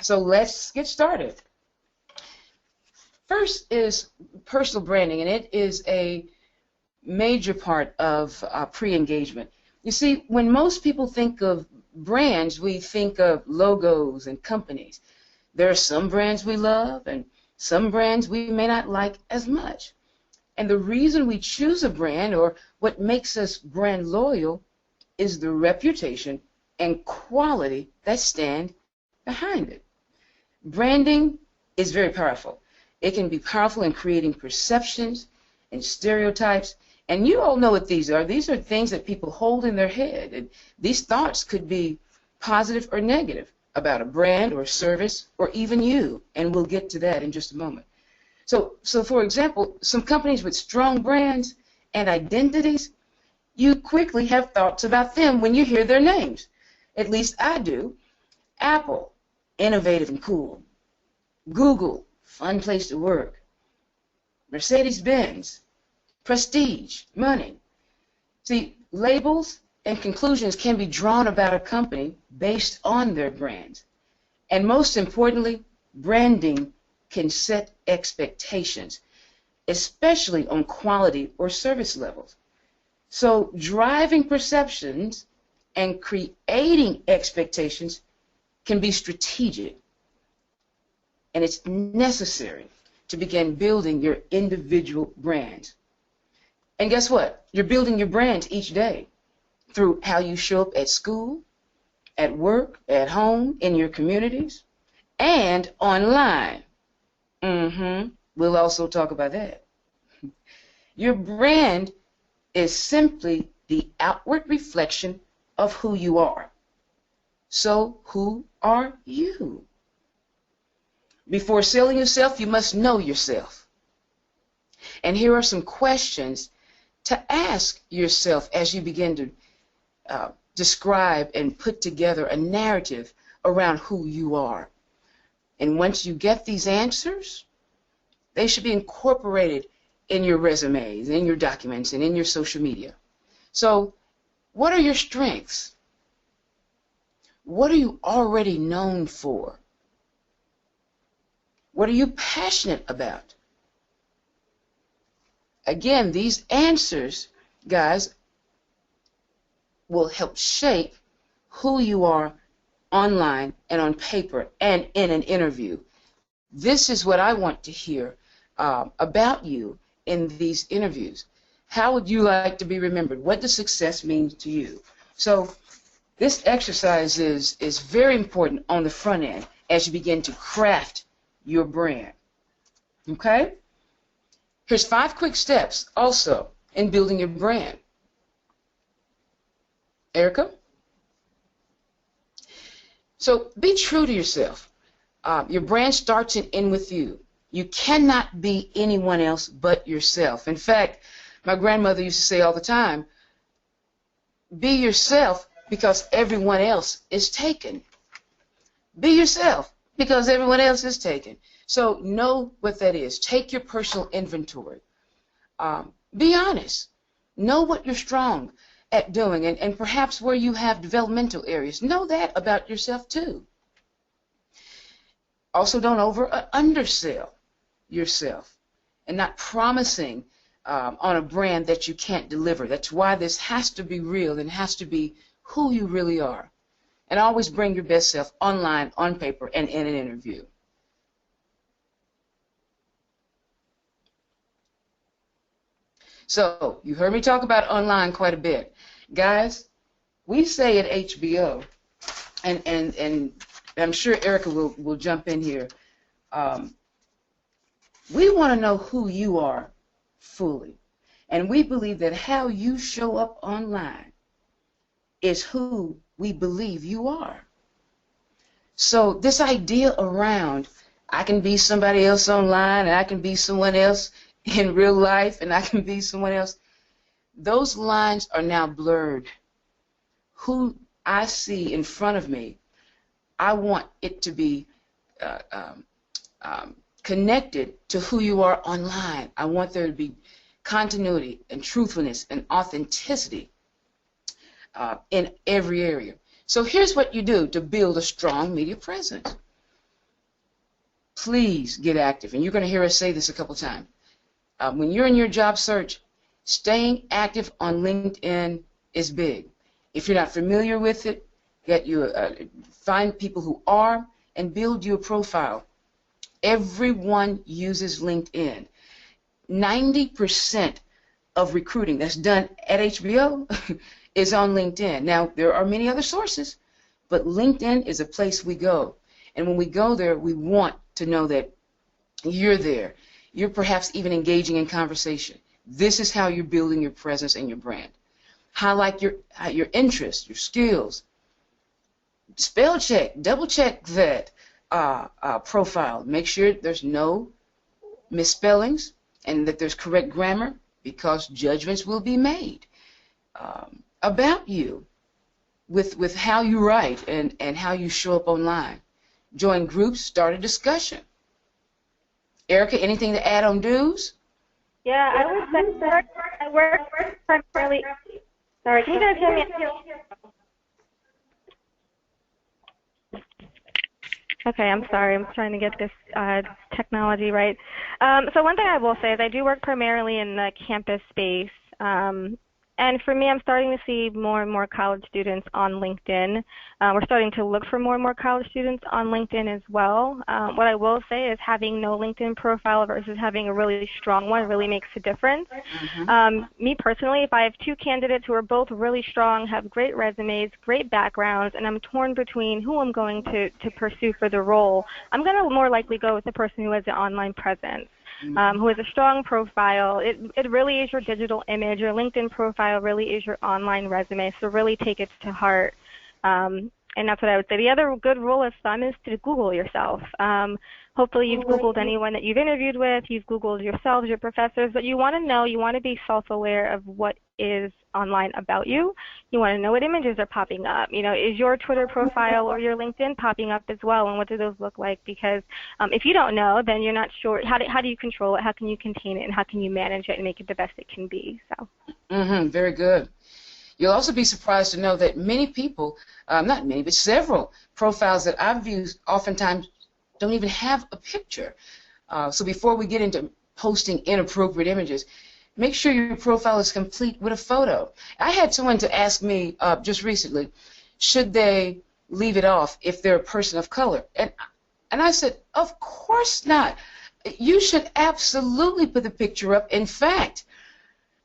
So let's get started. First is personal branding, and it is a major part of pre-engagement. You see, when most people think of brands, we think of logos and companies. There are some brands we love and some brands we may not like as much. And the reason we choose a brand, or what makes us brand loyal, is the reputation and quality that stand behind it. Branding is very powerful. It can be powerful in creating perceptions and stereotypes. And you all know what these are. These are things that people hold in their head. And these thoughts could be positive or negative about a brand or service or even you. And we'll get to that in just a moment. So for example, some companies with strong brands and identities, you quickly have thoughts about them when you hear their names. At least I do. Apple, innovative and cool. Google, fun place to work. Mercedes-Benz, prestige, money. See, labels and conclusions can be drawn about a company based on their brands. And most importantly, branding can set expectations, especially on quality or service levels. So driving perceptions and creating expectations can be strategic, and it's necessary to begin building your individual brands. And guess what? You're building your brand each day through how you show up at school, at work, at home, in your communities, and online. We'll also talk about that. Your brand is simply the outward reflection of who you are. So who are you? Before selling yourself, you must know yourself. And here are some questions to ask yourself as you begin to describe and put together a narrative around who you are. And once you get these answers, they should be incorporated in your resumes, in your documents, and in your social media. So, what are your strengths? What are you already known for? What are you passionate about? Again, these answers, guys, will help shape who you are online and on paper and in an interview. This is what I want to hear about you in these interviews. How would you like to be remembered? What does success mean to you? So this exercise is very important on the front end as you begin to craft your brand. Okay? Here's 5 quick steps also in building your brand. Erica? So be true to yourself. Your brand starts and ends with you. You cannot be anyone else but yourself. In fact, my grandmother used to say all the time, be yourself because everyone else is taken. Be yourself because everyone else is taken. So know what that is. Take your personal inventory. Be honest. Know what you're strong at doing and perhaps where you have developmental areas. Know that about yourself too. Also, don't over or undersell yourself and not promising on a brand that you can't deliver. That's why this has to be real and has to be who you really are. And always bring your best self online, on paper, and in an interview. So, you heard me talk about online quite a bit. Guys, we say at HBO, and I'm sure Erica will jump in here, we want to know who you are fully. And we believe that how you show up online is who we believe you are. So this idea around I can be somebody else online and I can be someone else in real life and I can be someone else, those lines are now blurred. Who I see in front of me, I want it to be connected to who you are online. I want there to be continuity and truthfulness and authenticity in every area. So here's what you do to build a strong media presence. please get active. And you're going to hear us say this a couple times. When you're in your job search, staying active on LinkedIn is big. If you're not familiar with it, find people who are and build you a profile. Everyone uses LinkedIn. 90% of recruiting that's done at HBO is on LinkedIn. Now, there are many other sources, but LinkedIn is a place we go. And when we go there, we want to know that you're there. You're perhaps even engaging in conversation. This is how you're building your presence and your brand. Highlight your interests, your skills. Spell check, double check that profile. Make sure there's no misspellings and that there's correct grammar, because judgments will be made about you with how you write and how you show up online. Join groups, start a discussion. Erica, anything to add on dues? Yeah, I work primarily. Sorry, can you guys hear me? Okay, I'm sorry. I'm trying to get this technology right. So one thing I will say is I do work primarily in the campus space. And for me, I'm starting to see more and more college students on LinkedIn. We're starting to look for more and more college students on LinkedIn as well. What I will say is having no LinkedIn profile versus having a really strong one really makes a difference. Me personally, if I have two candidates who are both really strong, have great resumes, great backgrounds, and I'm torn between who I'm going to pursue for the role, I'm going to more likely go with the person who has an online presence. Who has a strong profile. It really is your digital image. Your LinkedIn profile really is your online resume, so really take it to heart. And that's what I would say. The other good rule of thumb is to Google yourself. Hopefully you've Googled anyone that you've interviewed with, you've Googled yourselves, your professors, but you want to know, you want to be self-aware of what is online about you. You want to know what images are popping up. You know, is your Twitter profile or your LinkedIn popping up as well, and what do those look like? Because if you don't know, then you're not sure. How do you control it? How can you contain it? And how can you manage it and make it the best it can be? So. Very good. You'll also be surprised to know that many people, not many, but several profiles that I've viewed oftentimes don't even have a picture. So before we get into posting inappropriate images, make sure your profile is complete with a photo. I had someone to ask me just recently, should they leave it off if they're a person of color? And I said, of course not. You should absolutely put the picture up. In fact,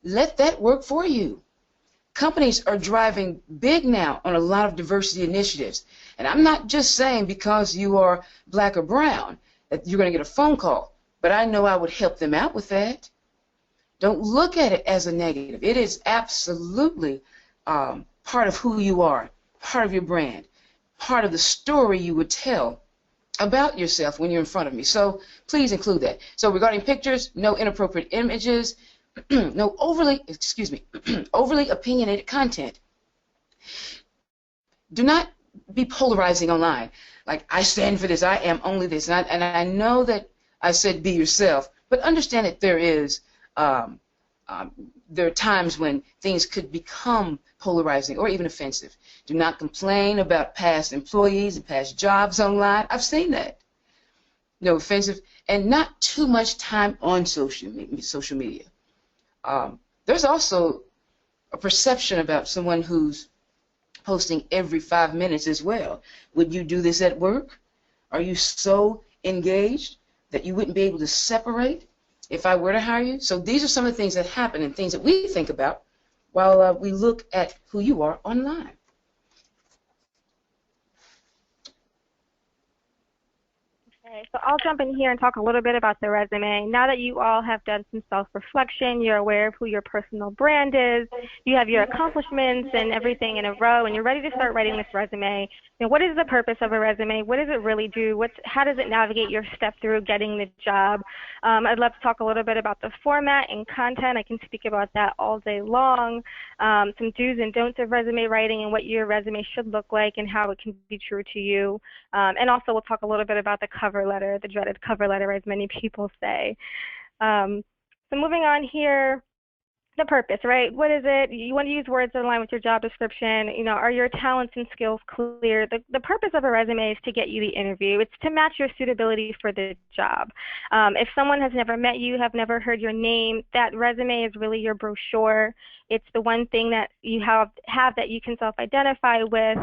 let that work for you. Companies are driving big now on a lot of diversity initiatives. And I'm not just saying because you are black or brown that you're going to get a phone call, but I know I would help them out with that. Don't look at it as a negative. It is absolutely part of who you are, part of your brand, part of the story you would tell about yourself when you're in front of me. So please include that. So regarding pictures, no inappropriate images, no overly opinionated content. Do not be polarizing online. Like, I stand for this, I am only this. And I know that I said be yourself, but understand that there are times when things could become polarizing or even offensive. Do not complain about past employees and past jobs online. I've seen that. No offensive. And not too much time on social media. There's also a perception about someone who's posting every 5 minutes as well. Would you do this at work? Are you so engaged that you wouldn't be able to separate if I were to hire you? So these are some of the things that happen and things that we think about while we look at who you are online. Okay, so I'll jump in here and talk a little bit about the resume. Now that you all have done some self-reflection, you're aware of who your personal brand is, you have your accomplishments and everything in a row, and you're ready to start writing this resume. You know, what is the purpose of a resume? What does it really do? How does it navigate your step through getting the job? I'd love to talk a little bit about the format and content. I can speak about that all day long. Some do's and don'ts of resume writing and what your resume should look like and how it can be true to you. And also we'll talk a little bit about the cover letter, the dreaded cover letter, as many people say. So moving on here, the purpose, right? What is it? You want to use words that align with your job description. Are your talents and skills clear? The purpose of a resume is to get you the interview. It's to match your suitability for the job. If someone has never met you, have never heard your name, that resume is really your brochure. It's the one thing that you have that you can self-identify with.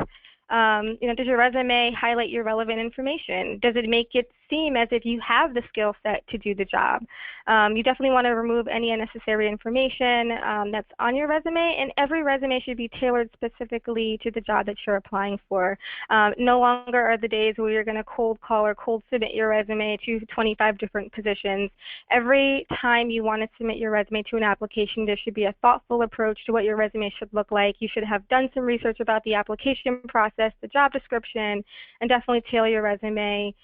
Does your resume highlight your relevant information? Does it make it seem as if you have the skill set to do the job? You definitely want to remove any unnecessary information that's on your resume, and every resume should be tailored specifically to the job that you're applying for. No longer are the days where you're going to cold call or cold submit your resume to 25 different positions. Every time you want to submit your resume to an application, there should be a thoughtful approach to what your resume should look like. You should have done some research about the application process, the job description, and definitely tailor your resume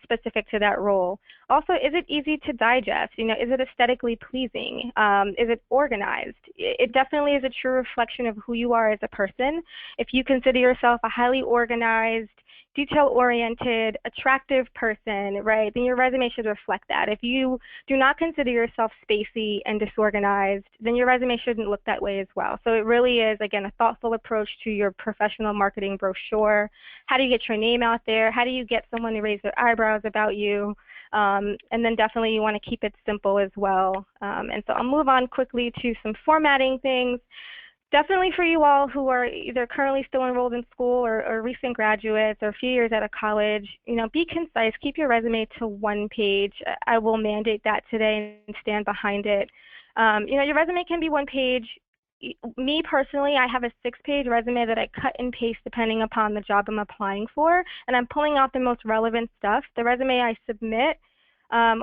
specific to that role. Also, is it easy to digest? Is it aesthetically pleasing? Is it organized? It definitely is a true reflection of who you are as a person. If you consider yourself a highly organized, detail-oriented, attractive person, right, then your resume should reflect that. If you do not consider yourself spacey and disorganized, then your resume shouldn't look that way as well. So it really is, again, a thoughtful approach to your professional marketing brochure. How do you get your name out there? How do you get someone to raise their eyebrows about you? And then definitely you want to keep it simple as well. And so I'll move on quickly to some formatting things. Definitely for you all who are either currently still enrolled in school or recent graduates or a few years out of college, be concise. Keep your resume to one page. I will mandate that today and stand behind it. Your resume can be one page. Me personally, I have a 6-page resume that I cut and paste depending upon the job I'm applying for, and I'm pulling out the most relevant stuff. The resume I submit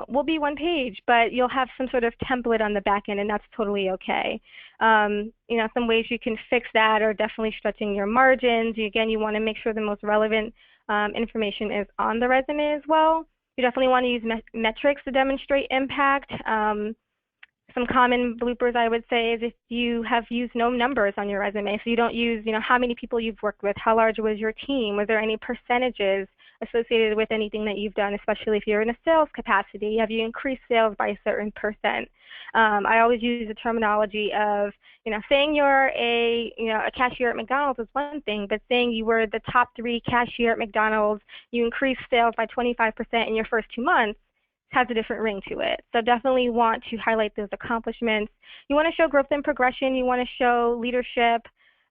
will be one page, but you'll have some sort of template on the back end, and that's totally okay. Some ways you can fix that are definitely stretching your margins. Again, you want to make sure the most relevant information is on the resume as well. You definitely want to use metrics to demonstrate impact. Some common bloopers I would say is if you have used no numbers on your resume, so you don't use, how many people you've worked with, how large was your team, was there any percentages associated with anything that you've done, especially if you're in a sales capacity, have you increased sales by a certain percent? I always use the terminology of, saying you're a cashier at McDonald's is one thing, but saying you were the top 3 cashier at McDonald's, you increased sales by 25% in your first 2 months, has a different ring to it. So definitely want to highlight those accomplishments. You want to show growth and progression. You want to show leadership.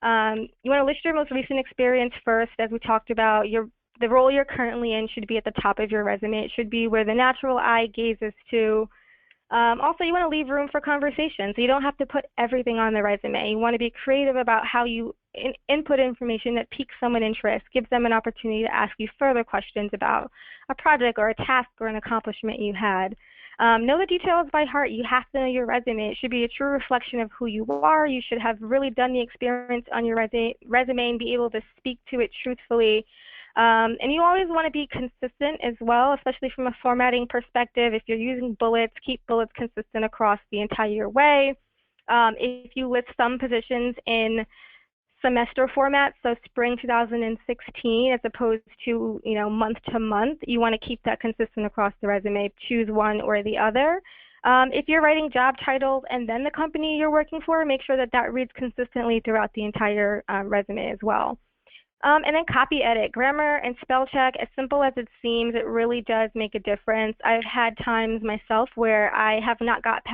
You want to list your most recent experience first, as we talked about. The role you're currently in should be at the top of your resume. It should be where the natural eye gazes to. Also, you want to leave room for conversation, so you don't have to put everything on the resume. You want to be creative about how you input information that piques someone's interest, gives them an opportunity to ask you further questions about a project or a task or an accomplishment you had. Know the details by heart. You have to know your resume. It should be a true reflection of who you are. You should have really done the experience on your resume and be able to speak to it truthfully. And you always want to be consistent as well, especially from a formatting perspective. If you're using bullets, keep bullets consistent across the entire way. If you list some positions in semester format, so spring 2016 as opposed to month to month, you want to keep that consistent across the resume. Choose one or the other. If you're writing job titles and then the company you're working for, make sure that reads consistently throughout the entire resume as well. And then copy edit. Grammar and spell check, as simple as it seems, it really does make a difference. I've had times myself where I have not gotten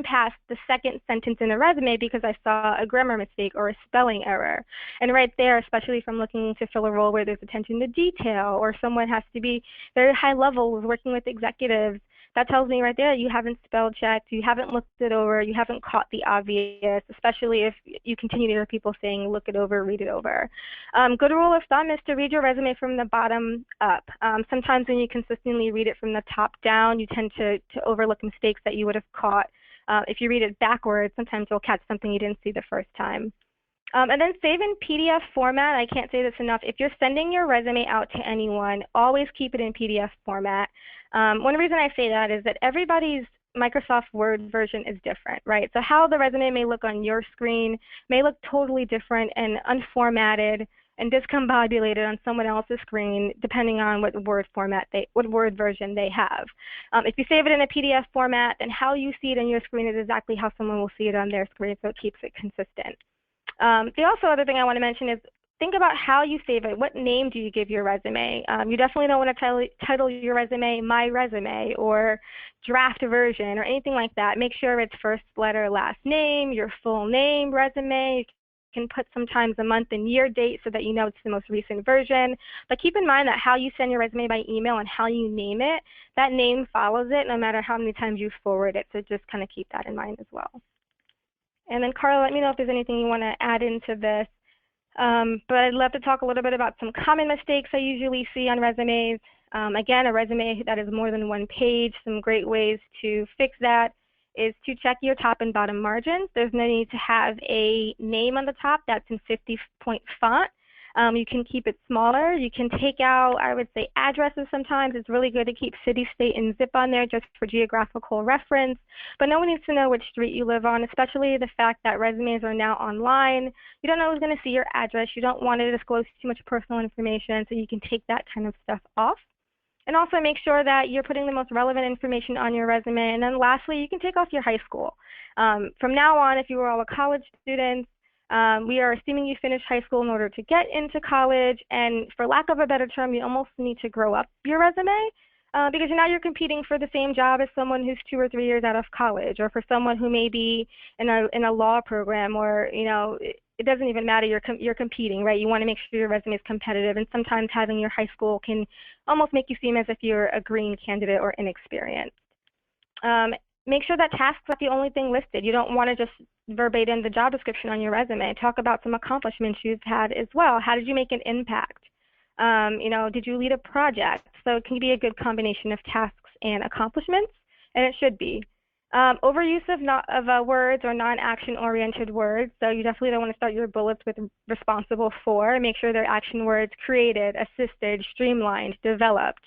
past the second sentence in a resume because I saw a grammar mistake or a spelling error. And right there, especially if I'm looking to fill a role where there's attention to detail or someone has to be very high level working with executives, that tells me right there you haven't spell checked, you haven't looked it over, you haven't caught the obvious, especially if you continue to hear people saying look it over, read it over. Good rule of thumb is to read your resume from the bottom up. Sometimes when you consistently read it from the top down, you tend to overlook mistakes that you would have caught. If you read it backwards, sometimes you'll catch something you didn't see the first time. And then save in PDF format. I can't say this enough. If you're sending your resume out to anyone, always keep it in PDF format. One reason I say that is that everybody's Microsoft Word version is different, right? So how the resume may look on your screen may look totally different and unformatted and discombobulated on someone else's screen, depending on what Word version they have. If you save it in a PDF format, then how you see it on your screen is exactly how someone will see it on their screen, so it keeps it consistent. The other thing I want to mention is think about how you save it. What name do you give your resume? You definitely don't want to title your resume My Resume or Draft Version or anything like that. Make sure it's first letter, last name, your full name, resume. You can put sometimes a month and year date so that you know it's the most recent version. But keep in mind that how you send your resume by email and how you name it, that name follows it no matter how many times you forward it. So just kind of keep that in mind as well. And then Carla, let me know if there's anything you want to add into this. But I'd love to talk a little bit about some common mistakes I usually see on resumes. Again, a resume that is more than one page, some great ways to fix that is to check your top and bottom margins. There's no need to have a name on the top that's in 50-point font. You can keep it smaller. You can take out, I would say, addresses sometimes. It's really good to keep city, state, and zip on there just for geographical reference. But no one needs to know which street you live on, especially the fact that resumes are now online. You don't know who's going to see your address. You don't want to disclose too much personal information, so you can take that kind of stuff off. And also make sure that you're putting the most relevant information on your resume. And then lastly, you can take off your high school. From now on, if you were all a college student, we are assuming you finished high school in order to get into college, and for lack of a better term, you almost need to grow up your resume because now you're competing for the same job as someone who's 2 or 3 years out of college, or for someone who may be in a law program, or it doesn't even matter. You're competing, right? You want to make sure your resume is competitive, and sometimes having your high school can almost make you seem as if you're a green candidate or inexperienced. Make sure that tasks are the only thing listed. You don't want to just verbatim the job description on your resume. Talk about some accomplishments you've had as well. How did you make an impact? Did you lead a project? So it can be a good combination of tasks and accomplishments, and it should be. Overuse of words or non-action oriented words. So you definitely don't want to start your bullets with responsible for. Make sure they're action words: created, assisted, streamlined, developed.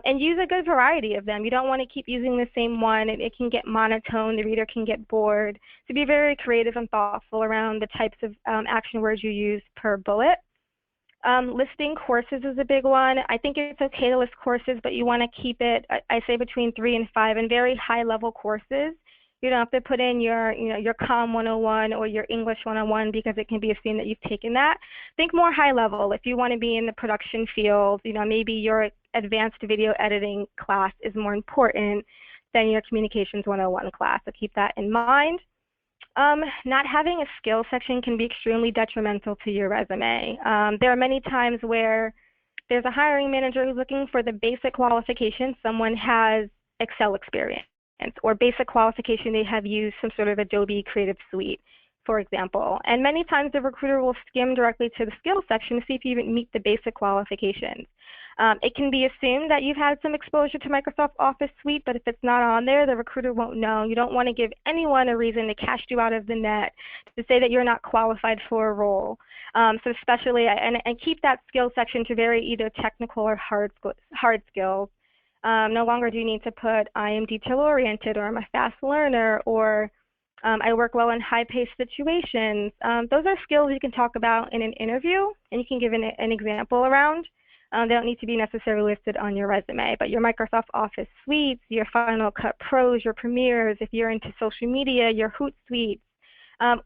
And use a good variety of them. You don't want to keep using the same one. It can get monotone. The reader can get bored. So be very creative and thoughtful around the types of action words you use per bullet. Listing courses is a big one. I think it's okay to list courses, but you want to keep it, I say, between 3 and 5, and very high-level courses. You don't have to put in your COM 101 or your English 101 because it can be assumed that you've taken that. Think more high level. If you want to be in the production field, maybe your advanced video editing class is more important than your communications 101 class. So keep that in mind. Not having a skills section can be extremely detrimental to your resume. There are many times where there's a hiring manager who's looking for the basic qualifications. Someone has Excel experience, or basic qualification, they have used some sort of Adobe Creative Suite, for example. And many times the recruiter will skim directly to the skills section to see if you even meet the basic qualifications. It can be assumed that you've had some exposure to Microsoft Office Suite, but if it's not on there, the recruiter won't know. You don't want to give anyone a reason to cast you out of the net, to say that you're not qualified for a role. So especially, and keep that skills section to very either technical or hard skills. No longer do you need to put, I am detail-oriented, or I'm a fast learner, or I work well in high-paced situations. Those are skills you can talk about in an interview, and you can give an example around. They don't need to be necessarily listed on your resume, but your Microsoft Office suites, your Final Cut Pros, your Premieres, if you're into social media, your Hootsuite,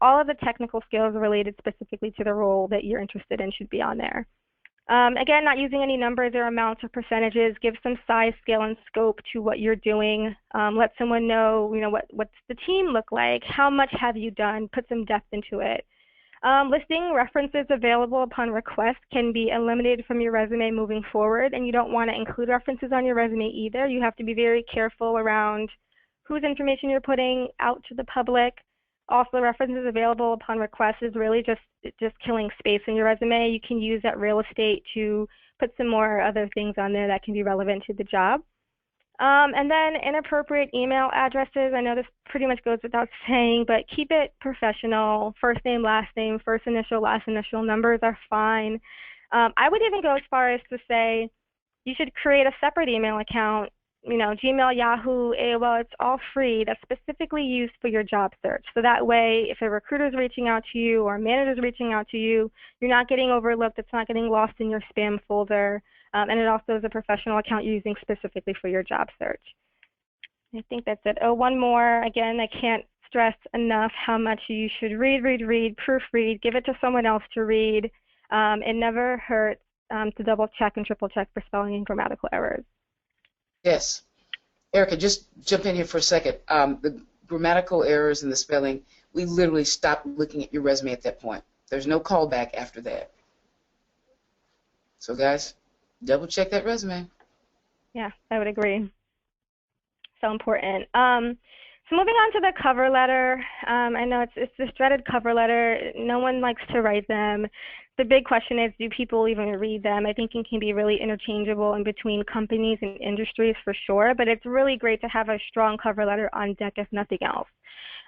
all of the technical skills related specifically to the role that you're interested in should be on there. Again, not using any numbers or amounts or percentages. Give some size, scale, and scope to what you're doing. Let someone know, what's the team look like? How much have you done? Put some depth into it. Listing references available upon request can be eliminated from your resume moving forward, and you don't want to include references on your resume either. You have to be very careful around whose information you're putting out to the public. Also, references available upon request is really just killing space in your resume. You can use that real estate to put some more other things on there that can be relevant to the job. And then inappropriate email addresses. I know this pretty much goes without saying, but keep it professional. First name, last name, first initial, last initial. Numbers are fine. I would even go as far as to say you should create a separate email account Gmail, Yahoo, AOL, it's all free. That's specifically used for your job search. So that way, if a recruiter is reaching out to you or a manager is reaching out to you, you're not getting overlooked. It's not getting lost in your spam folder. And it also is a professional account you're using specifically for your job search. I think that's it. Oh, one more. Again, I can't stress enough how much you should read, proofread, give it to someone else to read. It never hurts to double check and triple check for spelling and grammatical errors. Yes. Erica, just jump in here for a second. The grammatical errors and the spelling, we literally stop looking at your resume at that point. There's no callback after that. So, guys, double check that resume. Yeah, I would agree. So important. So moving on to the cover letter. I know it's this dreaded cover letter. No one likes to write them. The big question is, do people even read them? I think it can be really interchangeable in between companies and industries for sure, but it's really great to have a strong cover letter on deck if nothing else.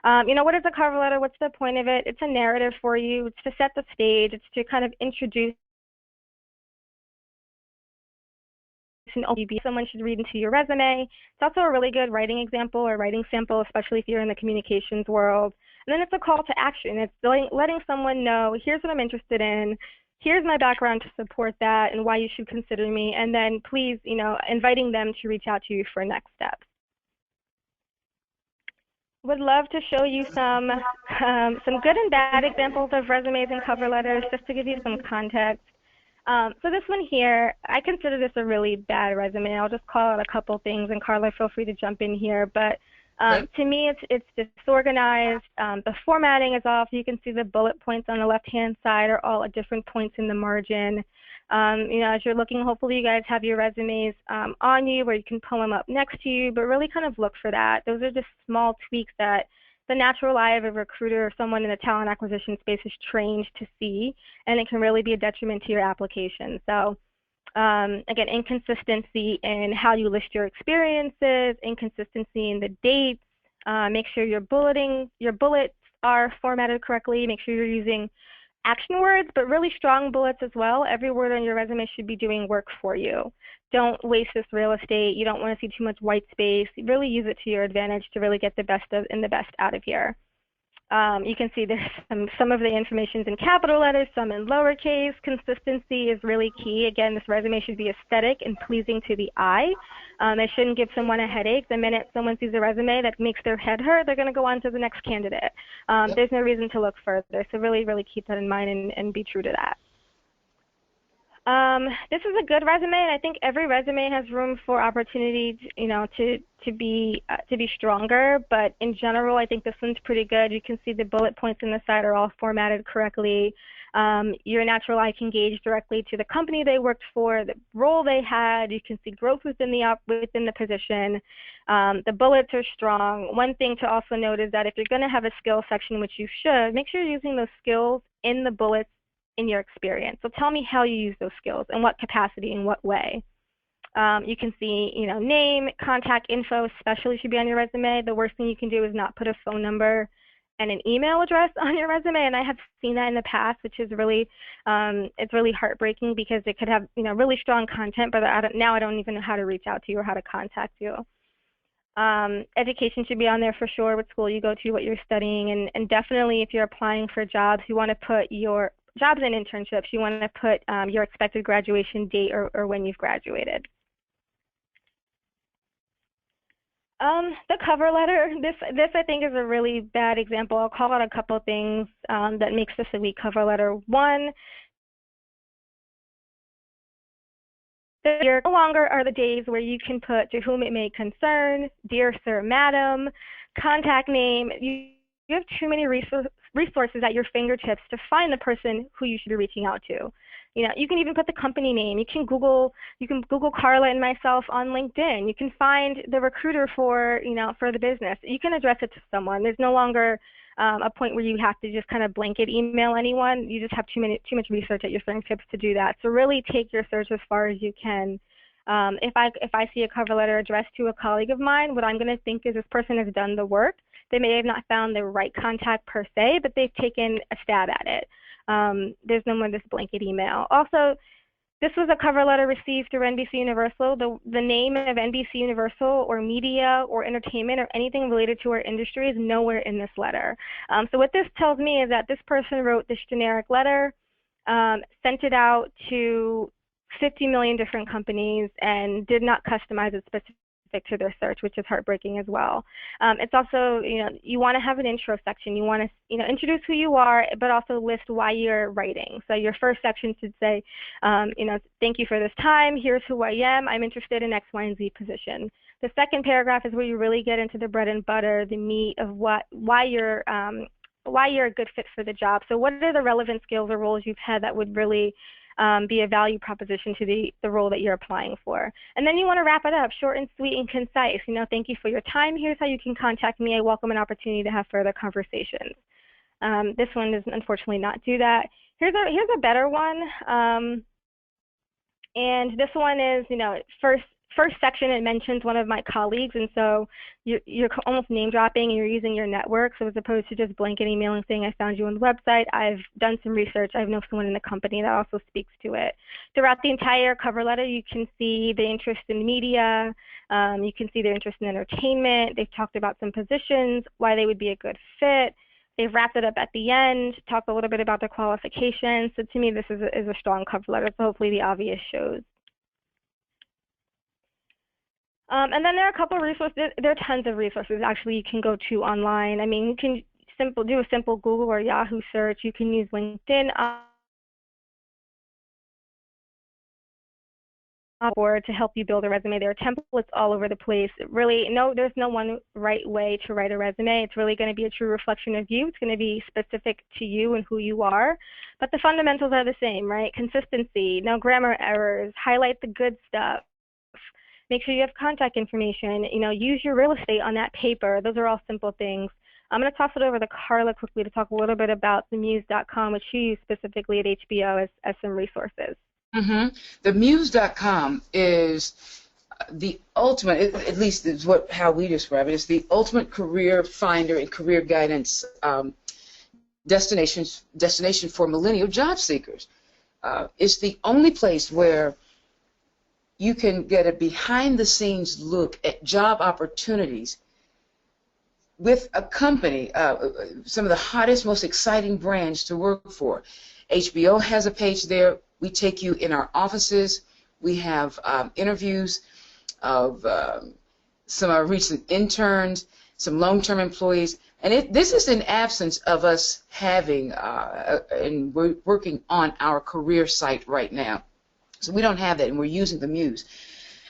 What is a cover letter? What's the point of it? It's a narrative for you. It's to set the stage. It's to kind of introduce someone should read into your resume. It's also a really good writing example or writing sample, especially if you're in the communications world. And then it's a call to action. It's letting someone know, here's what I'm interested in, here's my background to support that and why you should consider me, and then please, inviting them to reach out to you for next steps. Would love to show you some good and bad examples of resumes and cover letters, just to give you some context. So this one here, I consider this a really bad resume. I'll just call out a couple things, and Carla, feel free to jump in here. But to me, it's disorganized. The formatting is off. You can see the bullet points on the left-hand side are all at different points in the margin. As you're looking, hopefully you guys have your resumes on you where you can pull them up next to you, but really kind of look for that. Those are just small tweaks that the natural eye of a recruiter or someone in the talent acquisition space is trained to see, and it can really be a detriment to your application. So again, inconsistency in how you list your experiences, inconsistency in the dates, make sure your bullets are formatted correctly, make sure you're using action words, but really strong bullets as well. Every word on your resume should be doing work for you. Don't waste this real estate. You don't want to see too much white space. Really use it to your advantage to really get the best out of here. You can see there's some of the information's in capital letters, some in lowercase. Consistency is really key. Again, this resume should be aesthetic and pleasing to the eye. It shouldn't give someone a headache. The minute someone sees a resume that makes their head hurt, they're going to go on to the next candidate. There's no reason to look further. So really, really keep that in mind and be true to that. This is a good resume, and I think every resume has room for opportunity, to be stronger. But in general, I think this one's pretty good. You can see the bullet points in the side are all formatted correctly. Your natural eye can gauge directly to the company they worked for, the role they had. You can see growth within the position. The bullets are strong. One thing to also note is that if you're going to have a skills section, which you should, make sure you're using those skills in the bullets in your experience. So tell me how you use those skills, in what capacity, in what way. You can see, name, contact info especially should be on your resume. The worst thing you can do is not put a phone number and an email address on your resume, and I have seen that in the past, which is really, it's really heartbreaking because it could have, really strong content, but now I don't even know how to reach out to you or how to contact you. Education should be on there for sure, what school you go to, what you're studying, and definitely if you're applying for jobs, you want to put your jobs and internships, you want to put your expected graduation date or when you've graduated. The cover letter, this I think is a really bad example. I'll call out a couple of things that makes this a weak cover letter. One, there no longer are the days where you can put to whom it may concern, dear sir, madam, contact name. You have too many resources at your fingertips to find the person who you should be reaching out to. You can even put the company name. You can Google Carla and myself on LinkedIn. You can find the recruiter for the business. You can address it to someone. There's no longer a point where you have to just kind of blanket email anyone. You just have too much research at your fingertips to do that. So really take your search as far as you can. If I see a cover letter addressed to a colleague of mine, what I'm going to think is this person has done the work. They may have not found the right contact per se, but they've taken a stab at it. There's no more this blanket email. Also, This was a cover letter received through NBCUniversal. The name of NBCUniversal or media or entertainment or anything related to our industry is nowhere in this letter. So what this tells me is that this person wrote this generic letter, sent it out to 50 million different companies, and did not customize it specific to their search, which is heartbreaking as well. It's also, you want to have an intro section. You want to, introduce who you are, but also list why you're writing. So your first section should say, thank you for this time. Here's who I am. I'm interested in X, Y, and Z position. The second paragraph is where you really get into the bread and butter, the meat of why you're a good fit for the job. So what are the relevant skills or roles you've had that would really be a value proposition to the role that you're applying for. And then you want to wrap it up, short and sweet and concise. Thank you for your time. Here's how you can contact me. I welcome an opportunity to have further conversations. This one does unfortunately not do that. Here's a better one. And this one is, first section, it mentions one of my colleagues, and so you're almost name dropping and you're using your network. So as opposed to just blanket emailing saying I found you on the website, I've done some research. I know someone in the company that also speaks to it. Throughout the entire cover letter, you can see the interest in media. You can see their interest in entertainment. They've talked about some positions, why they would be a good fit. They've wrapped it up at the end, talked a little bit about their qualifications. So to me, this is a strong cover letter. So hopefully the obvious shows. And then there are a couple of resources. There are tons of resources actually you can go to online. I mean, you can do a simple Google or Yahoo search. You can use LinkedIn or to help you build a resume. There are templates all over the place. Really, there's no one right way to write a resume. It's really going to be a true reflection of you. It's going to be specific to you and who you are. But the fundamentals are the same, right? Consistency, no grammar errors, highlight the good stuff. Make sure you have contact information, use your real estate on that paper. Those are all simple things. I'm going to toss it over to Carla quickly to talk a little bit about the muse.com, which she used specifically at HBO as some resources. Mm-hmm. The muse.com is the ultimate, at least is how we describe it, it's the ultimate career finder and career guidance destination for millennial job seekers. It's the only place where you can get a behind-the-scenes look at job opportunities with a company, some of the hottest, most exciting brands to work for. HBO has a page there. We take you in our offices. We have interviews of some of our recent interns, some long-term employees, and this is in absence of us having and we're working on our career site right now. So we don't have that, and we're using the Muse.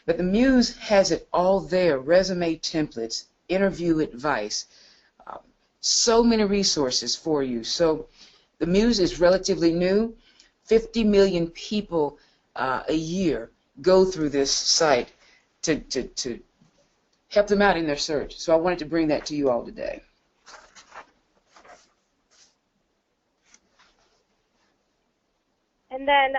But the Muse has it all there, resume templates, interview advice, so many resources for you. So the Muse is relatively new. 50 million people a year go through this site to help them out in their search. So I wanted to bring that to you all today. And then,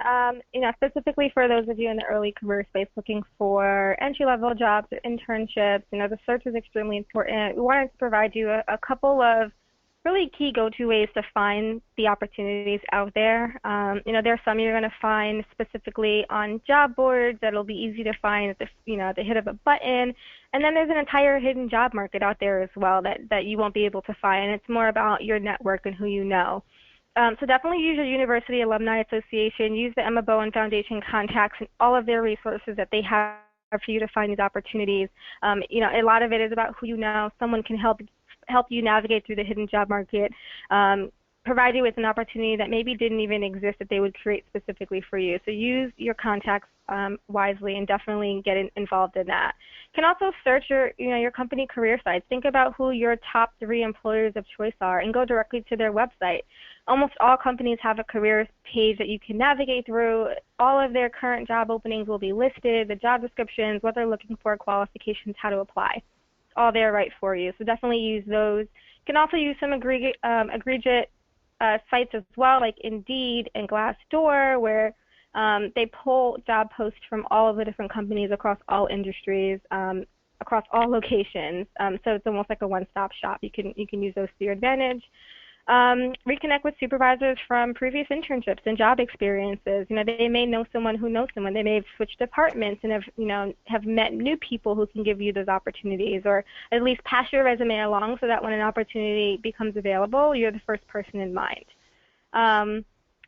specifically for those of you in the early career space looking for entry-level jobs or internships, the search is extremely important. We wanted to provide you a couple of really key go-to ways to find the opportunities out there. There are some you're going to find specifically on job boards that'll be easy to find at the hit of a button. And then there's an entire hidden job market out there as well that you won't be able to find. It's more about your network and who you know. So definitely use your university alumni association, use the Emma Bowen Foundation contacts and all of their resources that they have for you to find these opportunities. A lot of it is about who you know. Someone can help you navigate through the hidden job market, provide you with an opportunity that maybe didn't even exist that they would create specifically for you. So use your contacts wisely and definitely get involved in that. You can also search your company career sites. Think about who your top 3 employers of choice are and go directly to their website. Almost all companies have a careers page that you can navigate through. All of their current job openings will be listed, the job descriptions, what they're looking for, qualifications, how to apply. All there right for you. So definitely use those. You can also use some egregious sites as well, like Indeed and Glassdoor, where they pull job posts from all of the different companies across all industries, across all locations. So it's almost like a one-stop shop. You can use those to your advantage. Reconnect with supervisors from previous internships and job experiences. They may know someone who knows someone. They may have switched departments and have met new people who can give you those opportunities, or at least pass your resume along so that when an opportunity becomes available, you're the first person in mind.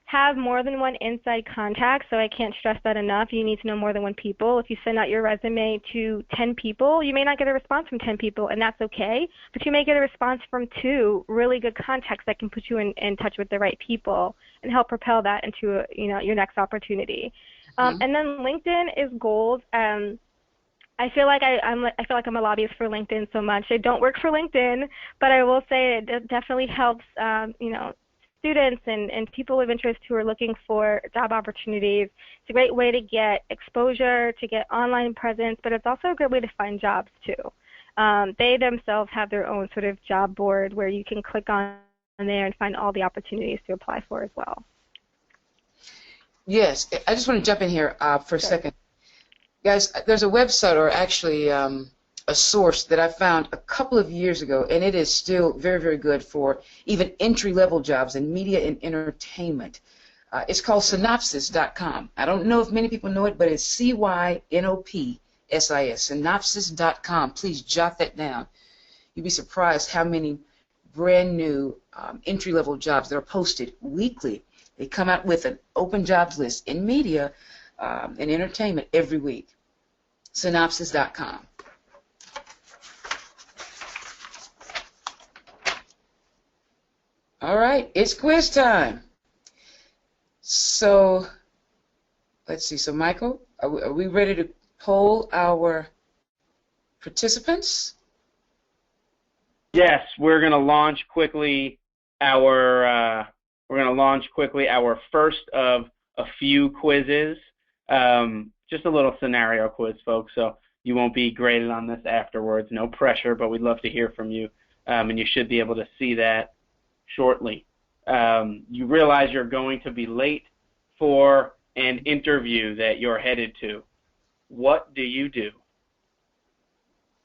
Have more than one inside contact, so I can't stress that enough. You need to know more than one people. If you send out your resume to 10 people, you may not get a response from 10 people, and that's okay, but you may get a response from 2 really good contacts that can put you in touch with the right people and help propel that into your next opportunity. And then LinkedIn is gold. I feel like I'm a lobbyist for LinkedIn so much. I don't work for LinkedIn, but I will say it definitely helps students and people of interest who are looking for job opportunities. It's a great way to get exposure, to get online presence, but it's also a good way to find jobs too. They themselves have their own sort of job board where you can click on there and find all the opportunities to apply for as well. Yes, I just want to jump in here for a second. Guys, there's a website, or actually a source that I found a couple of years ago, and it is still very, very good for even entry-level jobs in media and entertainment. It's called Synopsis.com. I don't know if many people know it, but it's Synopsis, Synopsis.com. Please jot that down. You'd be surprised how many brand new entry-level jobs that are posted weekly. They come out with an open jobs list in media and entertainment every week. Synopsis.com. All right, it's quiz time. So, let's see. So, Michael, are we ready to poll our participants? Yes, we're going to launch quickly our first of a few quizzes. Just a little scenario quiz, folks. So you won't be graded on this afterwards. No pressure, but we'd love to hear from you, and you should be able to see that shortly. You realize you're going to be late for an interview that you're headed to. What do you do?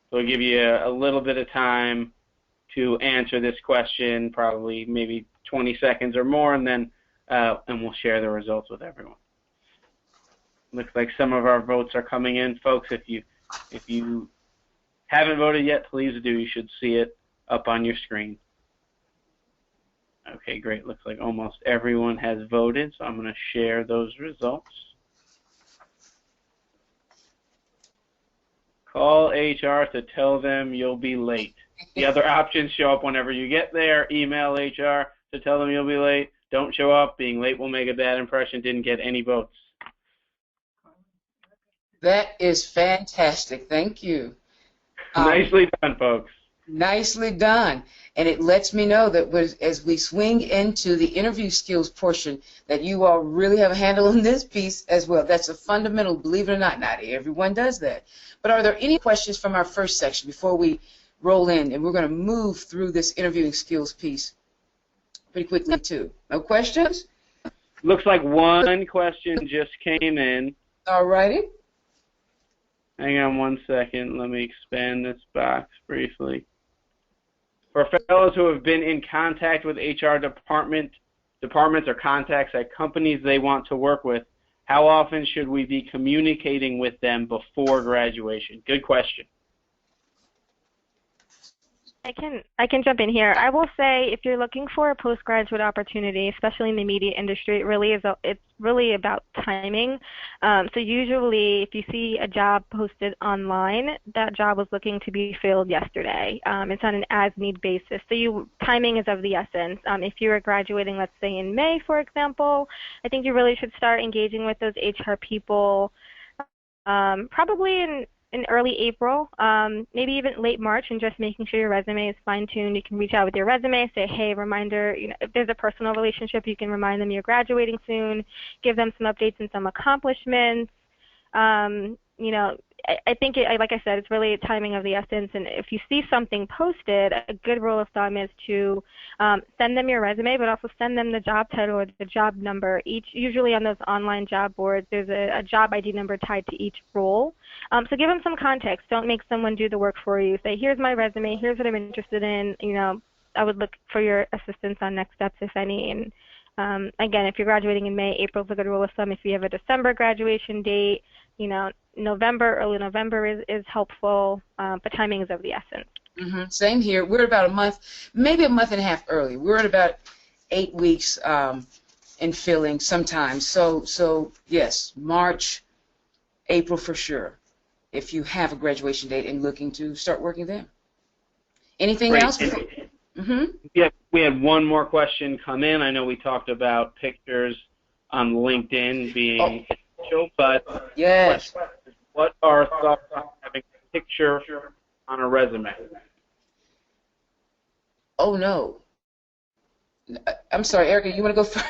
So we'll give you a little bit of time to answer this question, probably maybe 20 seconds or more, and then and we'll share the results with everyone. Looks like some of our votes are coming in, folks. If you haven't voted yet, please do. You should see it up on your screen. Okay, great. Looks like almost everyone has voted, so I'm going to share those results. Call HR to tell them you'll be late. The other options show up whenever you get there. Email HR to tell them you'll be late. Don't show up. Being late will make a bad impression. Didn't get any votes. That is fantastic. Thank you. Nicely done, folks. Nicely done. And it lets me know that as we swing into the interview skills portion, that you all really have a handle on this piece as well. That's a fundamental, believe it or not. Not everyone does that. But are there any questions from our first section before we roll in? And we're going to move through this interviewing skills piece pretty quickly, too. No questions? Looks like one question just came in. All righty. Hang on one second. Let me expand this box briefly. For fellows who have been in contact with HR departments or contacts at companies they want to work with, how often should we be communicating with them before graduation? Good question. I can jump in here. I will say if you're looking for a postgraduate opportunity, especially in the media industry, it's really about timing. So usually if you see a job posted online, that job was looking to be filled yesterday. It's on an as-need basis. So timing is of the essence. If you are graduating, let's say in May, for example, I think you really should start engaging with those HR people probably in early April, maybe even late March, and just making sure your resume is fine-tuned. You can reach out with your resume, say, hey, reminder, if there's a personal relationship, you can remind them you're graduating soon, give them some updates and some accomplishments. I think, like I said, it's really timing of the essence, and if you see something posted, a good rule of thumb is to send them your resume, but also send them the job title or the job number. Usually on those online job boards, there's a job ID number tied to each role. So give them some context. Don't make someone do the work for you. Say, here's my resume, here's what I'm interested in, I would look for your assistance on next steps, if any. And again, if you're graduating in May, April's a good rule of thumb. If you have a December graduation date, November, early November is helpful, but timing is of the essence. Same here. We're about a month, maybe a month and a half early. We're at about 8 weeks in filling sometimes. So yes, March, April for sure, if you have a graduation date and looking to start working then. Anything else? Yeah, we had one more question come in. I know we talked about pictures on LinkedIn being essential, but yes, what are thoughts on having a picture on a resume? Oh no. I'm sorry, Erica. You want to go first?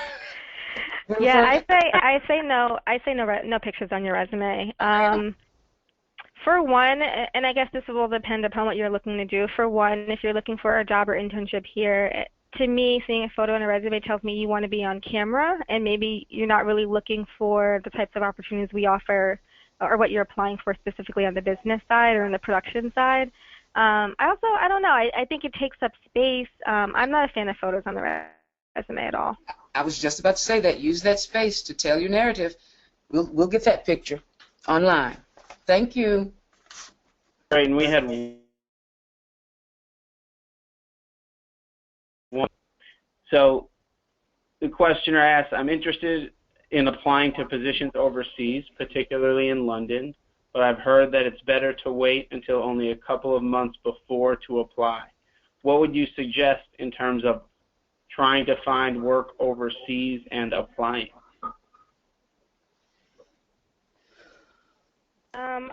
Yeah, I say no. I say no pictures on your resume. For one, and I guess this will depend upon what you're looking to do. For one, if you're looking for a job or internship here, to me, seeing a photo on a resume tells me you want to be on camera, and maybe you're not really looking for the types of opportunities we offer or what you're applying for specifically on the business side or on the production side. I don't know. I think it takes up space. I'm not a fan of photos on the resume at all. I was just about to say that. Use that space to tell your narrative. We'll get that picture online. Thank you. Right, and we had one. So the questioner asked, I'm interested in applying to positions overseas, particularly in London, but I've heard that it's better to wait until only a couple of months before to apply. What would you suggest in terms of trying to find work overseas and applying?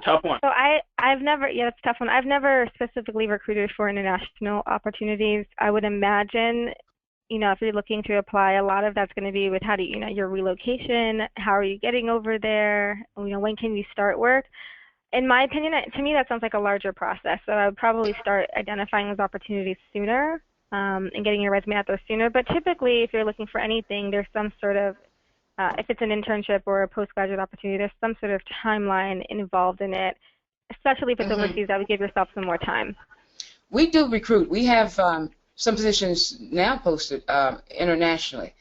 Tough one. So I've never, it's a tough one. I've never specifically recruited for international opportunities. I would imagine, if you're looking to apply, a lot of that's going to be with how do your relocation, how are you getting over there, when can you start work? In my opinion, to me, that sounds like a larger process. So I would probably start identifying those opportunities sooner and getting your resume out there sooner. But typically, if you're looking for anything, there's some sort of if it's an internship or a postgraduate opportunity, there's some sort of timeline involved in it, especially if it's overseas. I would give yourself some more time. We do recruit. We have some positions now posted internationally.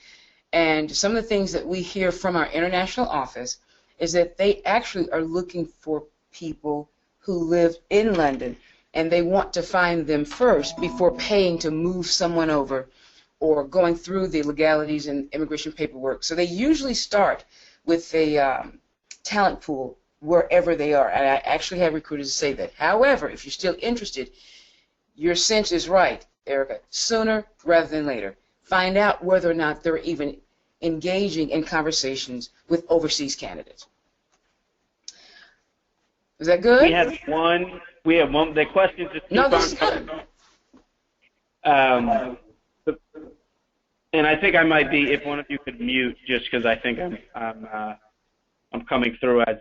And some of the things that we hear from our international office is that they actually are looking for people who live in London, and they want to find them first before paying to move someone over or going through the legalities and immigration paperwork. So they usually start with a talent pool wherever they are. And I actually have recruiters say that. However, if you're still interested, your sense is right, Erica. Sooner rather than later. Find out whether or not they're even engaging in conversations with overseas candidates. Is that good? We have one. The question just keeps on. And I think I might be, if one of you could mute, just because I think I'm coming through as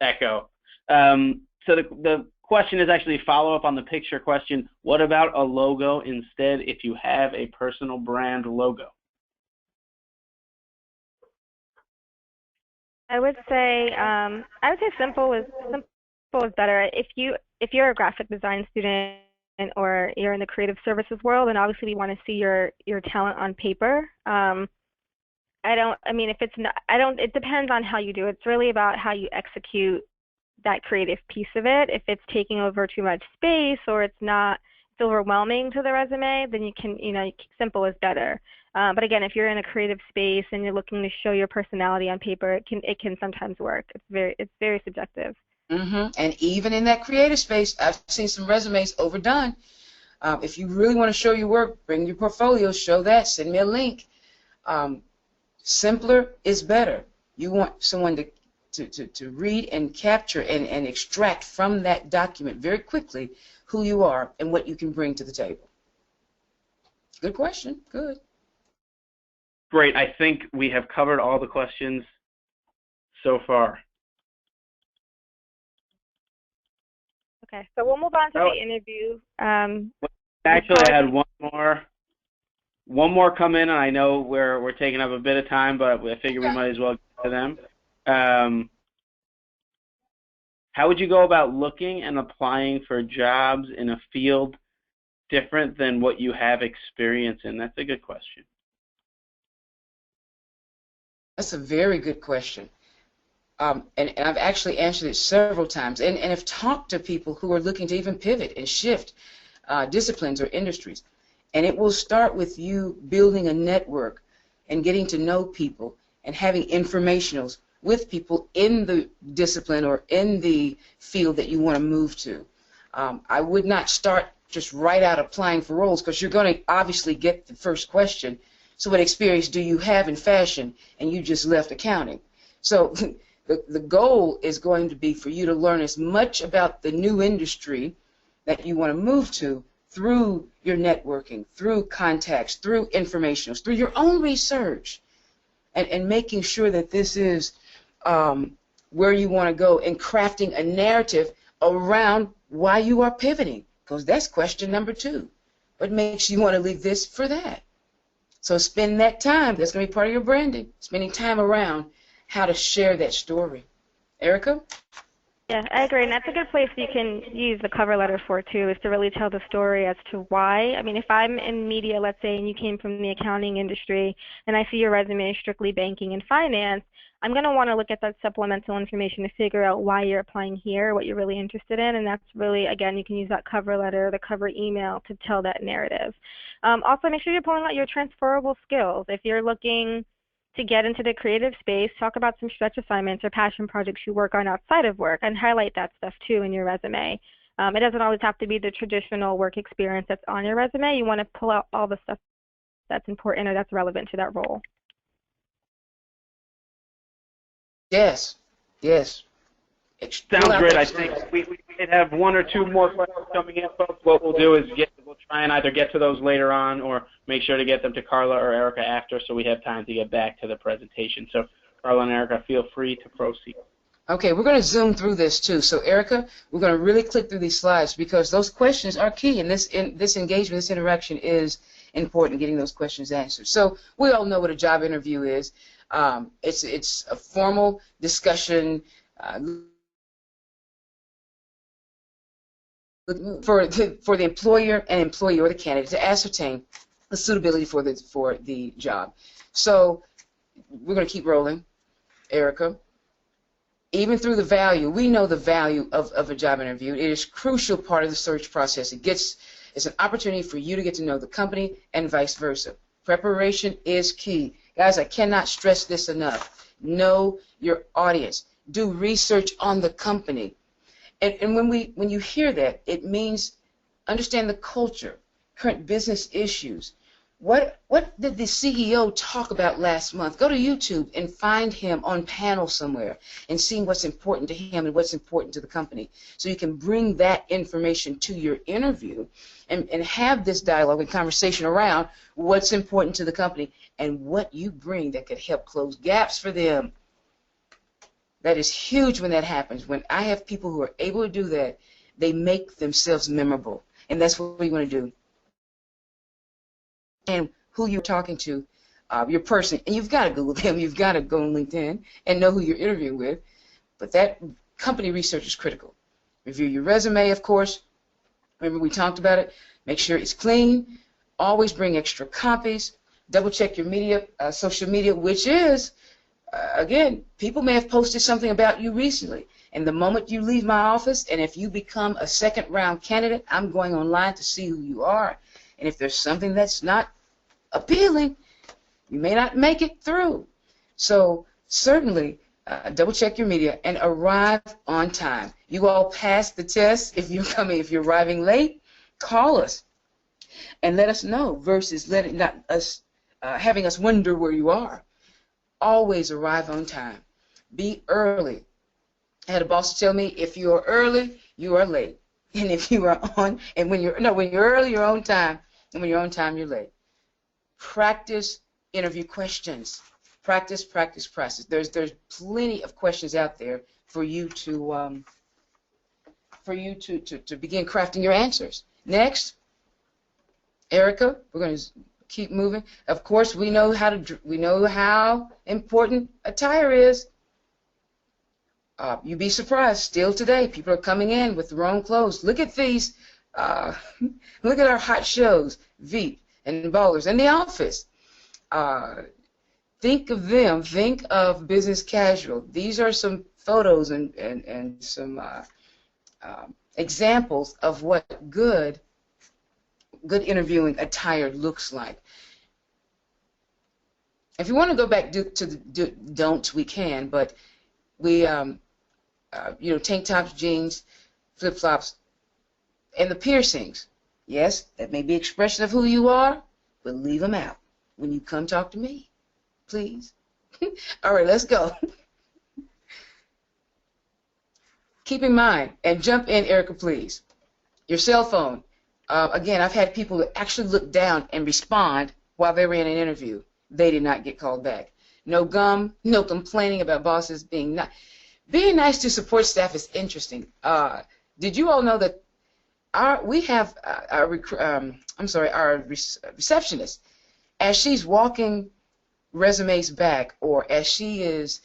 echo. So the question is actually a follow-up on the picture question. What about a logo instead if you have a personal brand logo? I would say simple is better. If you're a graphic design student or you're in the creative services world, and obviously we want to see your talent on paper. It depends on how you do it. It's really about how you execute that creative piece of it. If it's taking over too much space or it's overwhelming to the resume, then you can, simple is better. But again, if you're in a creative space and you're looking to show your personality on paper, it can sometimes work. It's very subjective. And even in that creative space, I've seen some resumes overdone. If you really want to show your work, bring your portfolio, show that, send me a link. Simpler is better. You want someone to read and capture and extract from that document very quickly who you are and what you can bring to the table. Good question. Good. Great. I think we have covered all the questions so far. Okay, so we'll move on to the interview. Actually, I had one more come in, and I know we're taking up a bit of time, but I figure we might as well get to them. How would you go about looking and applying for jobs in a field different than what you have experience in? That's a good question. That's a very good question. And I've actually answered it several times, and have talked to people who are looking to even pivot and shift disciplines or industries. And it will start with you building a network and getting to know people and having informationals with people in the discipline or in the field that you want to move to. I would not start just right out applying for roles, because you're going to obviously get the first question. So what experience do you have in fashion? And you just left accounting. So the goal is going to be for you to learn as much about the new industry that you want to move to through your networking, through contacts, through informationals, through your own research, and making sure that this is where you want to go, and crafting a narrative around why you are pivoting, because that's question number 2. What makes you want to leave this for that? So spend that time. That's going to be part of your branding, spending time around how to share that story. Erica? Yeah, I agree, and that's a good place you can use the cover letter for, too, is to really tell the story as to why. I mean, if I'm in media, let's say, and you came from the accounting industry, and I see your resume is strictly banking and finance, I'm going to want to look at that supplemental information to figure out why you're applying here, what you're really interested in, and that's really, again, you can use that cover letter, the cover email to tell that narrative. Also, make sure you're pulling out your transferable skills. If you're looking to get into the creative space, talk about some stretch assignments or passion projects you work on outside of work, and highlight that stuff, too, in your resume. It doesn't always have to be the traditional work experience that's on your resume. You want to pull out all the stuff that's important or that's relevant to that role. Yes, yes. Sounds great. I think we might have 1 or 2 more questions coming in, folks. What we'll do is we'll try and either get to those later on or make sure to get them to Carla or Erica after, so we have time to get back to the presentation. So Carla and Erica, feel free to proceed. Okay, we're going to zoom through this too. So Erica, we're going to really click through these slides, because those questions are key, and this engagement, this interaction is important, getting those questions answered. So we all know what a job interview is. It's a formal discussion for the employer and employee, or the candidate, to ascertain the suitability for the job. So we're going to keep rolling, Erica. Even through the value, we know the value of a job interview. It is a crucial part of the search process. It's an opportunity for you to get to know the company and vice versa. Preparation is key. Guys, I cannot stress this enough. Know your audience. Do research on the company. And when you hear that, it means understand the culture, current business issues. What did the CEO talk about last month? Go to YouTube and find him on panel somewhere and see what's important to him and what's important to the company. So you can bring that information to your interview and have this dialogue and conversation around what's important to the company and what you bring that could help close gaps for them. That is huge when that happens. When I have people who are able to do that, they make themselves memorable. And that's what we want to do. And who you're talking to, your person, and you've got to Google them, you've got to go on LinkedIn and know who you're interviewing with, but that company research is critical. Review your resume, of course. Remember we talked about it. Make sure it's clean. Always bring extra copies. Double check your media, social media, which is, again, people may have posted something about you recently, and the moment you leave my office, and if you become a second-round candidate, I'm going online to see who you are. And if there's something that's not appealing, you may not make it through. So certainly double check your media and arrive on time. You all pass the test. If you're arriving late, call us and let us know, versus having us wonder where you are. Always arrive on time. Be early. I had a boss tell me, if you are early, you are late. And if you are on, and when you're early, you're on time. And when you're on time, you're late. Practice interview questions. Practice, practice, practice. There's plenty of questions out there for you to begin crafting your answers. Next, Erica, we're going to keep moving. Of course, we know how important attire is. You'd be surprised. Still today, people are coming in with the wrong clothes. Look at these Uh, Look at our hot shows, Veep and Ballers, and The Office. Think of them. Think of Business Casual. These are some photos and some examples of what good interviewing attire looks like. If you want to go back to the don'ts, we can, but we, tank tops, jeans, flip-flops, and the piercings. Yes, that may be expression of who you are, but leave them out when you come talk to me, please. All right, let's go. Keep in mind, and jump in, Erica, please, your cell phone. Again, I've had people that actually look down and respond while they were in an interview. They did not get called back. No gum, no complaining about bosses being nice. Being nice to support staff is interesting. Did you all know that our receptionist, as she's walking resumes back, or as she is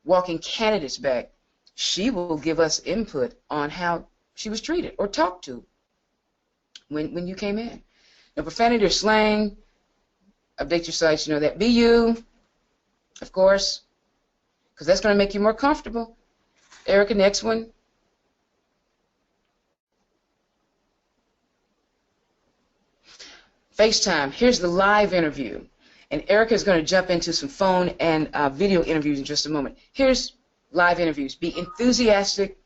walking candidates back, she will give us input on how she was treated or talked to when you came in. No profanity or slang. Update your sites, that. Be you, of course, because that's going to make you more comfortable. Erica, next one. FaceTime. Here's the live interview. And Erica is going to jump into some phone and video interviews in just a moment. Here's live interviews. Be enthusiastic,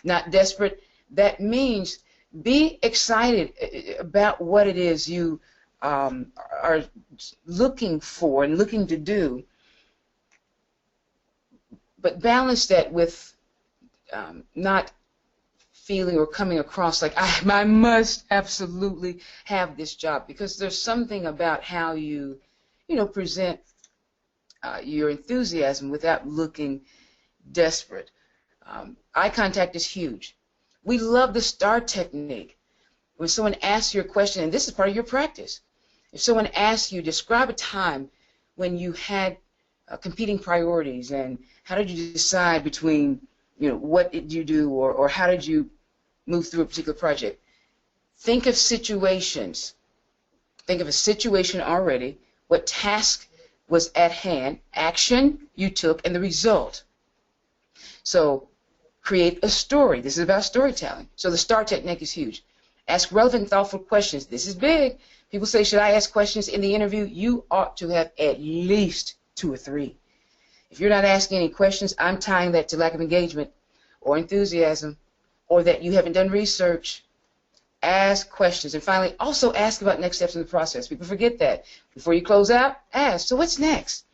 not desperate. That means be excited about what it is you are looking for and looking to do, but balance that with not feeling or coming across like I must absolutely have this job, because there's something about how you present your enthusiasm without looking desperate. Eye contact is huge. We love the STAR technique. When someone asks you a question, and this is part of your practice, if someone asks you, describe a time when you had competing priorities, and how did you decide between, what did you do, or how did you move through a particular project? Think of situations. Think of a situation already, what task was at hand, action you took, and the result. So create a story. This is about storytelling. So the STAR technique is huge. Ask relevant, thoughtful questions. This is big. People say, should I ask questions in the interview? You ought to have at least 2 or 3. If you're not asking any questions, I'm tying that to lack of engagement or enthusiasm, or that you haven't done research. Ask questions. And finally, also ask about next steps in the process. People forget that. Before you close out, ask, so what's next?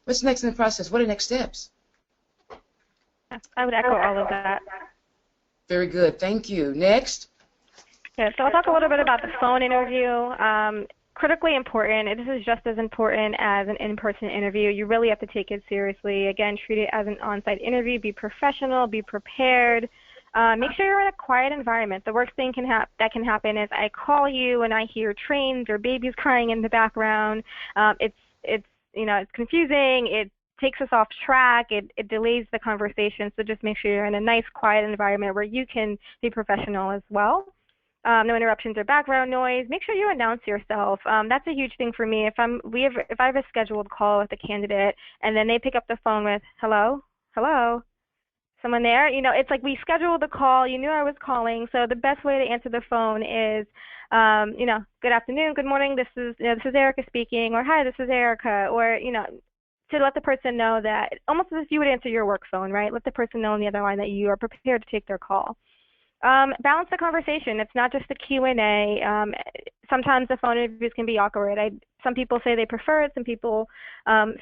What's next in the process? What are next steps? I would echo all of that. Very good. Thank you. Next. Yeah, so I'll talk a little bit about the phone interview. Critically important. This is just as important as an in-person interview. You really have to take it seriously. Again, treat it as an on-site interview. Be professional. Be prepared. Make sure you're in a quiet environment. The worst thing that can happen is I call you and I hear trains or babies crying in the background. It's confusing. It takes us off track. It delays the conversation. So just make sure you're in a nice, quiet environment where you can be professional as well. No interruptions or background noise. Make sure you announce yourself. That's a huge thing for me. If I have a scheduled call with a candidate and then they pick up the phone with hello, someone there. It's like we scheduled the call. You knew I was calling. So the best way to answer the phone is, good afternoon, good morning. This is Erica speaking, or hi, this is Erica, or to let the person know that, almost as if you would answer your work phone, right? Let the person know on the other line that you are prepared to take their call. Balance the conversation. It's not just a Q&A. Sometimes the phone interviews can be awkward. Some people say they prefer it. Some people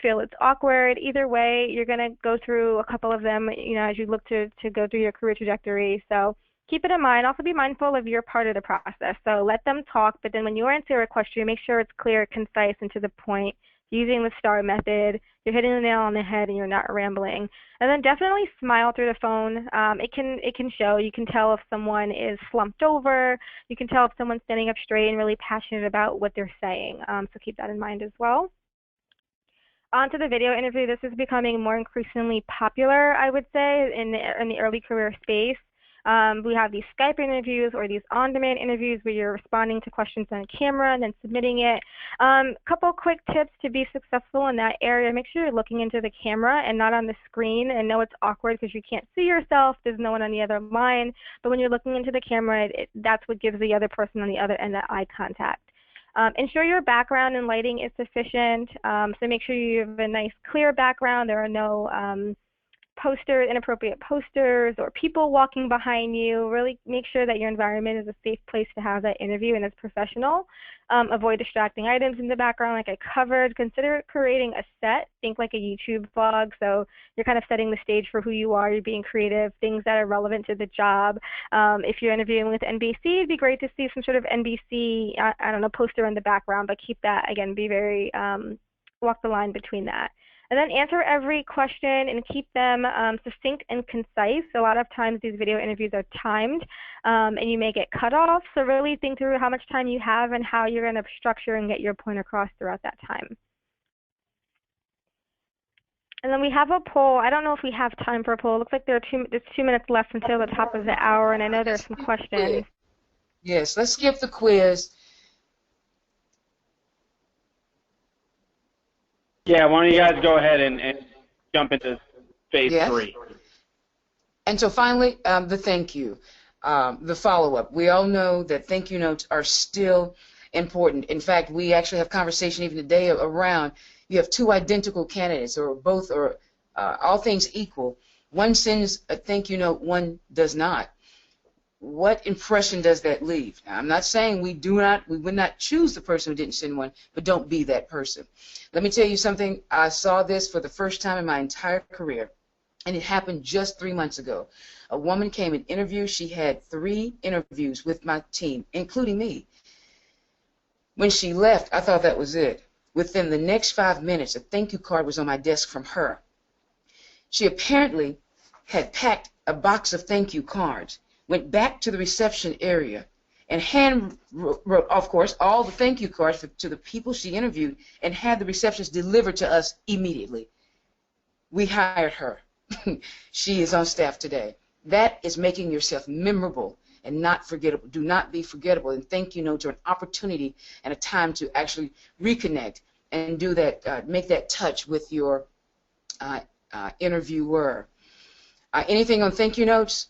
feel it's awkward. Either way, you're going to go through a couple of them, as you look to go through your career trajectory. So keep it in mind. Also be mindful of your part of the process. So let them talk, but then when you answer a question, make sure it's clear, concise, and to the point. Using the STAR method, you're hitting the nail on the head and you're not rambling. And then definitely smile through the phone. It can show. You can tell if someone is slumped over. You can tell if someone's standing up straight and really passionate about what they're saying. So keep that in mind as well. On to the video interview. This is becoming more increasingly popular, I would say, in the early career space. We have these Skype interviews or these on-demand interviews where you're responding to questions on camera and then submitting it. Couple quick tips to be successful in that area. Make sure you're looking into the camera and not on the screen. I know it's awkward because you can't see yourself. There's no one on the other line. But when you're looking into the camera, that's what gives the other person on the other end that eye contact. Ensure your background and lighting is sufficient. So make sure you have a nice clear background. There are no inappropriate posters or people walking behind you. Really make sure that your environment is a safe place to have that interview and is professional. Avoid distracting items in the background like I covered. Consider creating a set. Think like a YouTube vlog. So you're kind of setting the stage for who you are. You're being creative, things that are relevant to the job. If you're interviewing with NBC, it'd be great to see some sort of NBC, I don't know, poster in the background, but keep that, again, be very, walk the line between that. And then answer every question and keep them succinct and concise. A lot of times these video interviews are timed and you may get cut off. So really think through how much time you have and how you're going to structure and get your point across throughout that time. And then we have a poll. I don't know if we have time for a poll. It looks like there's 2 minutes left until the top of the hour, and I know there's some questions. Yes, let's skip the quiz. Yeah, why don't you guys go ahead and jump into phase 3. And so finally, the thank you, the follow-up. We all know that thank you notes are still important. In fact, we actually have conversation even today around you have two identical candidates or both or all things equal. One sends a thank you note, one does not. What impression does that leave? Now, I'm not saying we would not choose the person who didn't send one, but don't be that person. Let me tell you something. I saw this for the first time in my entire career, and it happened just 3 months ago. A woman came and interviewed. She had 3 interviews with my team, including me. When she left, I thought that was it. Within the next 5 minutes, a thank you card was on my desk from her. She apparently had packed a box of thank you cards, went back to the reception area, and hand wrote, of course, all the thank you cards to the people she interviewed and had the receptionist delivered to us immediately. We hired her. She is on staff today. That is making yourself memorable and not forgettable. Do not be forgettable. And thank you notes are an opportunity and a time to actually reconnect and do that, make that touch with your interviewer. Anything on thank you notes?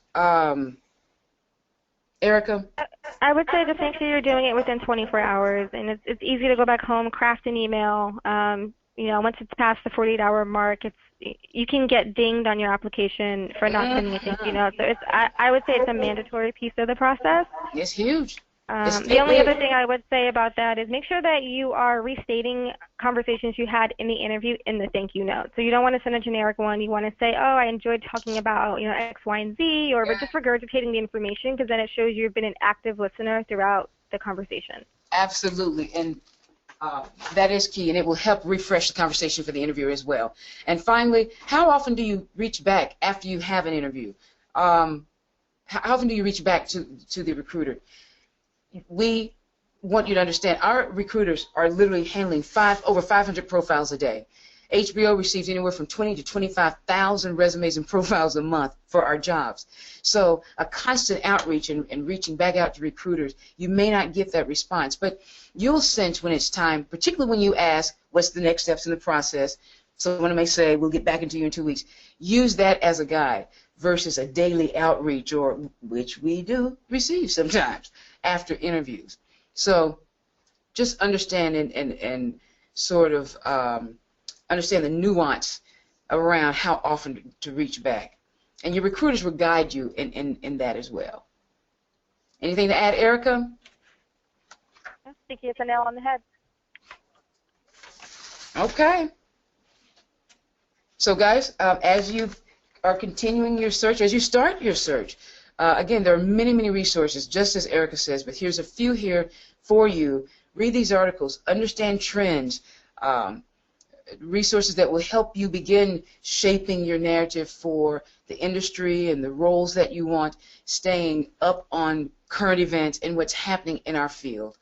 Erica? I would say just make sure you're doing it within 24 hours, and it's easy to go back home, craft an email. You know, once it's past the 48-hour mark, you can get dinged on your application for not sending a thank you note. So I would say it's a mandatory piece of the process. It's huge. The only other thing I would say about that is make sure that you are restating conversations you had in the interview in the thank you note. So you don't want to send a generic one. You want to say, oh, I enjoyed talking about, you know, X, Y, and Z, or just regurgitating the information, because then it shows you've been an active listener throughout the conversation. Absolutely, and that is key, and it will help refresh the conversation for the interviewer as well. And finally, how often do you reach back after you have an interview? How often do you reach back to the recruiter? We want you to understand our recruiters are literally handling over 500 profiles a day. HBO receives anywhere from 20 to 25,000 resumes and profiles a month for our jobs. So a constant outreach and reaching back out to recruiters, you may not get that response, but you'll sense when it's time, particularly when you ask what's the next steps in the process. Someone may say, we'll get back into you in 2 weeks. Use that as a guide versus a daily outreach, or which we do receive sometimes after interviews. So just understand and sort of understand the nuance around how often to reach back. And your recruiters will guide you in that as well. Anything to add, Erica? I think you hit the nail on the head. Okay. So guys, as you are continuing your search, as you start your search, again, there are many, many resources, just as Erica says, but here's a few here for you. Read these articles, understand trends, resources that will help you begin shaping your narrative for the industry and the roles that you want, staying up on current events and what's happening in our field.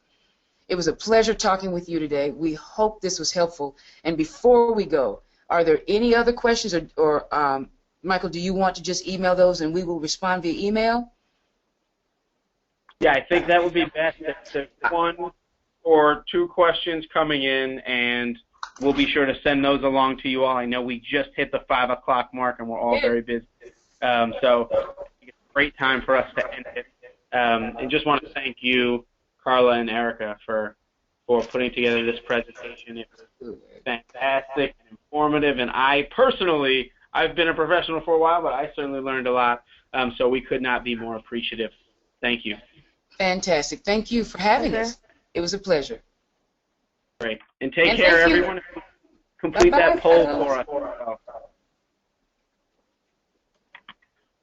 It was a pleasure talking with you today. We hope this was helpful. And before we go, are there any other questions, or Michael, do you want to just email those and we will respond via email? Yeah, I think that would be best if there's 1 or 2 questions coming in, and we'll be sure to send those along to you all. I know we just hit the 5 o'clock mark, and we're all very busy. So it's a great time for us to end it. And just want to thank you, Carla and Erica, for putting together this presentation. It was fantastic and informative, and I personally, I've been a professional for a while, but I certainly learned a lot, so we could not be more appreciative. Thank you. Fantastic. Thank you for having us. It was a pleasure. Great. And take care, everyone. Complete that poll for us.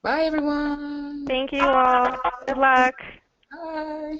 Bye, everyone. Thank you all. Good luck. Bye.